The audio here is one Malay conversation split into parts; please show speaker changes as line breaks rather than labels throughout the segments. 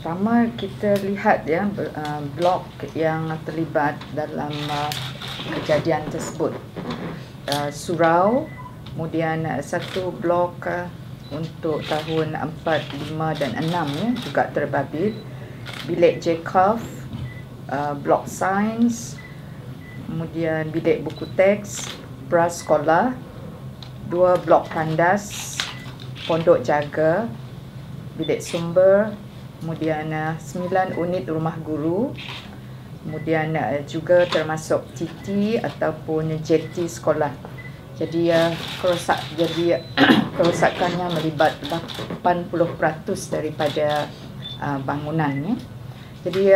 Pertama kita lihat ya blok yang terlibat dalam kejadian tersebut. Surau, kemudian satu blok untuk tahun 4, 5 dan 6 ya, juga terbabit. Bilik Jacob, blok sains, kemudian bilik buku teks, prasekolah, 2 blok tandas, pondok jaga, bilik sumber, kemudian 9 unit rumah guru, kemudian juga termasuk TT ataupun JT sekolah. Jadi kerosakannya melibat 80% daripada bangunannya. Jadi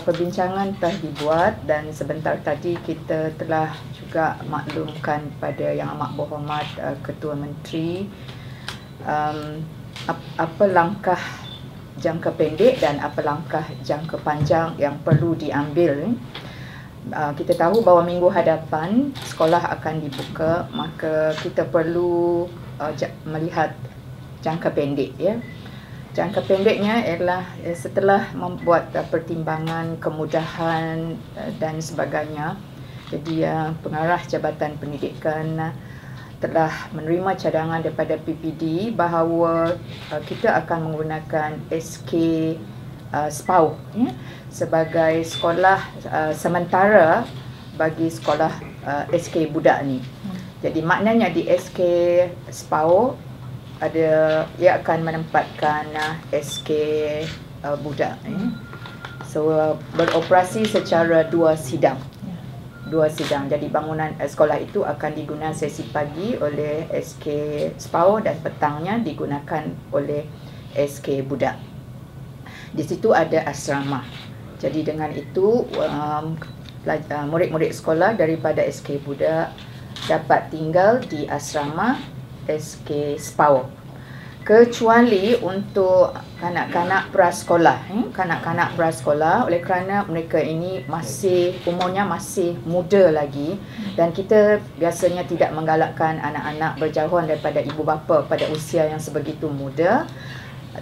perbincangan telah dibuat dan sebentar tadi kita telah juga maklumkan pada Yang Amat Berhormat Ketua Menteri apa langkah jangka pendek dan apa langkah jangka panjang yang perlu diambil. Kita tahu bahawa minggu hadapan sekolah akan dibuka, maka kita perlu melihat jangka pendek ya. Jangka pendeknya ialah setelah membuat pertimbangan kemudahan dan sebagainya. Jadi pengarah Jabatan Pendidikan telah menerima cadangan daripada PPD bahawa kita akan menggunakan SK SPAU ya, sebagai sekolah sementara bagi sekolah SK budak ni. Jadi maknanya di SK SPAU ia akan menempatkan SK budak ya. So beroperasi secara dua sidang. Jadi bangunan sekolah itu akan digunakan sesi pagi oleh SK SPAU dan petangnya digunakan oleh SK budak. Di situ ada asrama. Jadi dengan itu murid-murid sekolah daripada SK budak dapat tinggal di asrama SK SPAU. Kecuali untuk kanak-kanak prasekolah, kanak-kanak prasekolah, oleh kerana mereka ini umurnya masih muda lagi, dan kita biasanya tidak menggalakkan anak-anak berjauhan daripada ibu bapa pada usia yang sebegitu muda,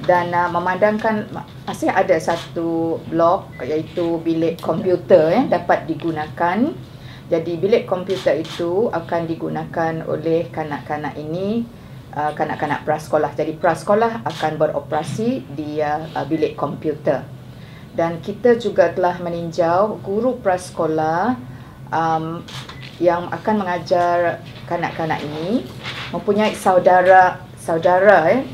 dan memandangkan masih ada satu blok iaitu bilik komputer dapat digunakan. Jadi bilik komputer itu akan digunakan oleh kanak-kanak ini, kanak-kanak prasekolah. Jadi prasekolah akan beroperasi di bilik komputer. Dan kita juga telah meninjau guru prasekolah yang akan mengajar kanak-kanak ini mempunyai saudara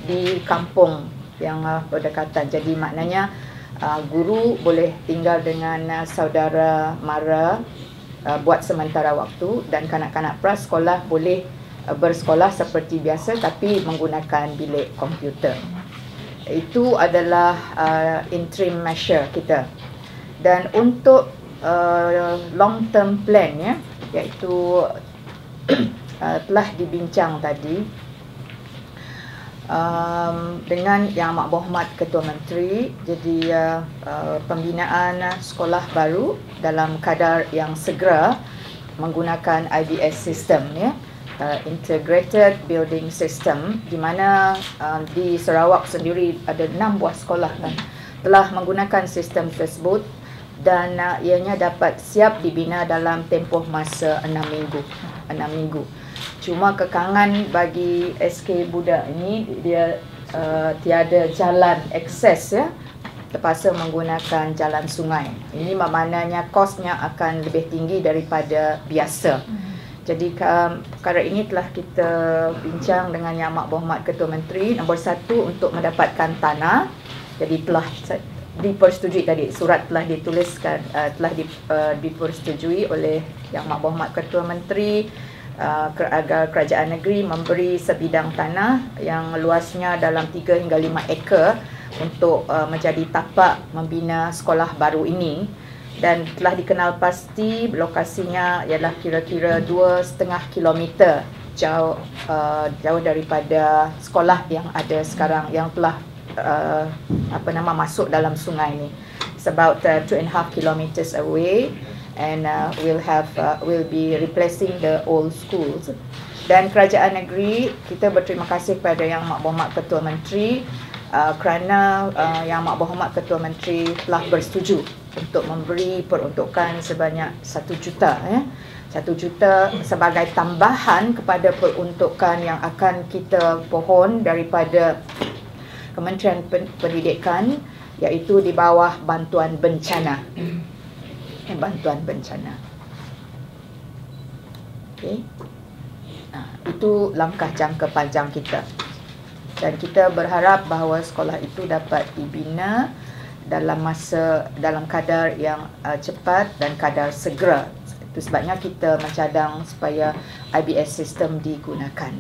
di kampung yang berdekatan. Jadi maknanya guru boleh tinggal dengan saudara mara buat sementara waktu, dan kanak-kanak prasekolah boleh bersekolah seperti biasa tapi menggunakan bilik komputer. Itu adalah interim measure kita. Dan untuk long term plan ya, iaitu telah dibincang tadi dengan Yang Amat Berhormat Ketua Menteri. Jadi pembinaan sekolah baru dalam kadar yang segera menggunakan IBS system ya, Integrated Building System, di mana di Sarawak sendiri ada 6 buah sekolah telah menggunakan sistem tersebut, dan ianya dapat siap dibina dalam tempoh masa 6 minggu. Cuma kekangan bagi SK budak ini, dia tiada jalan akses ya, terpaksa menggunakan jalan sungai. Ini maknanya kosnya akan lebih tinggi daripada biasa. Jadi perkara ini telah kita bincang dengan Yang Amat Berhormat Ketua Menteri. Nombor 1, untuk mendapatkan tanah. Jadi telah dipersetujui tadi, surat telah dituliskan, telah dipersetujui oleh Yang Amat Berhormat Ketua Menteri agar kerajaan negeri memberi sebidang tanah yang luasnya dalam 3 hingga 5 ekar untuk menjadi tapak membina sekolah baru ini. Dan telah dikenal pasti lokasinya ialah kira-kira 2,5 kilometer jauh daripada sekolah yang ada sekarang, yang telah masuk dalam sungai ni. It's about 2.5 kilometers away, and will be replacing the old schools. Dan kerajaan negeri, kita berterima kasih kepada Yang Amat Berhormat Ketua Menteri kerana Yang Amat Berhormat Ketua Menteri telah bersetuju untuk memberi peruntukan sebanyak 1 juta 1 juta sebagai tambahan kepada peruntukan yang akan kita pohon daripada Kementerian Pendidikan, iaitu di bawah bantuan bencana. Bantuan bencana. Okey. Itu langkah jangka panjang kita. Dan kita berharap bahawa sekolah itu dapat dibina dalam kadar yang cepat dan kadar segera. Itu sebabnya kita mencadang supaya IBS sistem digunakan.